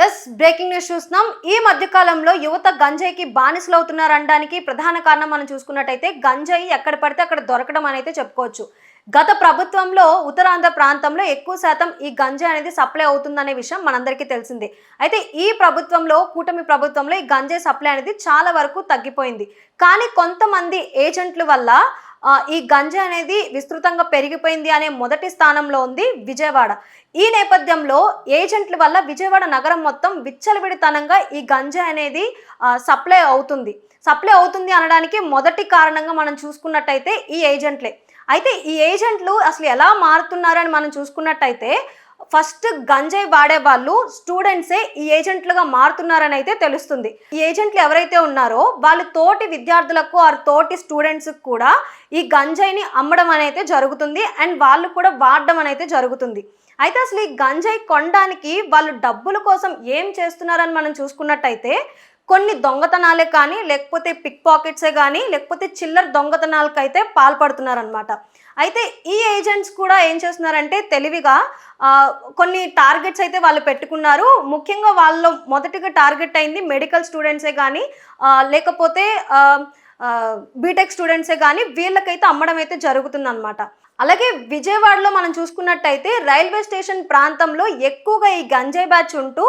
Yes breaking news చూస్తున్నాం. ఈ మధ్య కాలంలో యువత గంజాయికి బానిసలు అవుతున్నారనడానికి ప్రధాన కారణం మనం చూసుకున్నట్టయితే గంజాయి ఎక్కడ పడితే అక్కడ దొరకడం అనేది చెప్పుకోవచ్చు. గత ప్రభుత్వంలో ఉత్తరాంధ్ర ప్రాంతంలో ఎక్కువ శాతం ఈ గంజాయి అనేది సప్లై అవుతుందనే విషయం మనందరికీ తెలిసిందే. అయితే ఈ ప్రభుత్వంలో కూటమి ప్రభుత్వంలో ఈ గంజాయి సప్లై అనేది చాలా వరకు తగ్గిపోయింది. కానీ కొంతమంది ఏజెంట్ల వల్ల ఈ గంజాయి అనేది విస్తృతంగా పెరిగిపోయింది అనే మొదటి స్థానంలో ఉంది విజయవాడ. ఈ నేపథ్యంలో ఏజెంట్ల వల్ల విజయవాడ నగరం మొత్తం విచ్చలవిడితనంగా ఈ గంజాయి అనేది సప్లై అవుతుంది. సప్లై అవుతుంది అనడానికి మొదటి కారణంగా మనం చూసుకున్నట్టయితే ఈ ఏజెంట్లే. అయితే ఈ ఏజెంట్లు అసలు ఎలా మారుతున్నారని మనం చూసుకున్నట్టయితే ఫస్ట్ గంజాయి వాడే వాళ్ళు స్టూడెంట్సే ఈ ఏజెంట్లుగా మారుతున్నారని అయితే తెలుస్తుంది. ఈ ఏజెంట్లు ఎవరైతే ఉన్నారో వాళ్ళ తోటి విద్యార్థులకు ఆ తోటి స్టూడెంట్స్ కూడా ఈ గంజాయిని అమ్మడం అనేది జరుగుతుంది అండ్ వాళ్ళు కూడా వాడడం అనేది జరుగుతుంది. అయితే అసలు ఈ గంజాయి కొనడానికి వాళ్ళు డబ్బుల కోసం ఏం చేస్తున్నారని మనం చూసుకున్నట్టయితే కొన్ని దొంగతనాలే కానీ లేకపోతే పిక్ పాకెట్సే కానీ లేకపోతే చిల్లర దొంగతనాలకైతే పాల్పడుతున్నారనమాట. అయితే ఈ ఏజెంట్స్ కూడా ఏం చేస్తున్నారంటే తెలివిగా కొన్ని టార్గెట్స్ అయితే వాళ్ళు పెట్టుకున్నారు. ముఖ్యంగా వాళ్ళు మొదటిగా టార్గెట్ అయింది మెడికల్ స్టూడెంట్సే కానీ లేకపోతే బీటెక్ స్టూడెంట్సే కానీ వీళ్ళకైతే అమ్మడం అయితే జరుగుతుందన్నమాట. అలాగే విజయవాడలో మనం చూసుకున్నట్టయితే రైల్వే స్టేషన్ ప్రాంతంలో ఎక్కువగా ఈ గంజాయి బ్యాచ్ ఉంటూ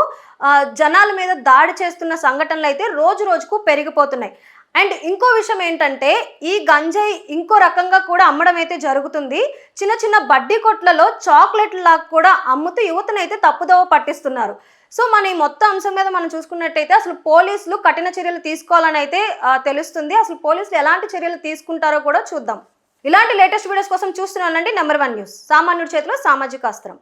జనాల మీద దాడి చేస్తున్న సంఘటనలు అయితే రోజు రోజుకు పెరిగిపోతున్నాయి. అండ్ ఇంకో విషయం ఏంటంటే ఈ గంజాయి ఇంకో రకంగా కూడా అమ్మడం అయితే జరుగుతుంది. చిన్న చిన్న బడ్డీ కొట్లలో చాక్లెట్లాగా కూడా అమ్ముతూ యువతనైతే తప్పుదోవ పట్టిస్తున్నారు. సో మన ఈ మొత్తం అంశం మీద మనం చూసుకున్నట్టయితే అసలు పోలీసులు కఠిన చర్యలు తీసుకోవాలని అయితే తెలుస్తుంది. అసలు పోలీసులు ఎలాంటి చర్యలు తీసుకుంటారో కూడా చూద్దాం. ఇలాంటి లేటెస్ట్ వీడియోస్ కోసం చూస్తున్నానండి నెంబర్ 1 న్యూస్. సామాన్యుడి చేతిలో సామాజిక అస్త్రం.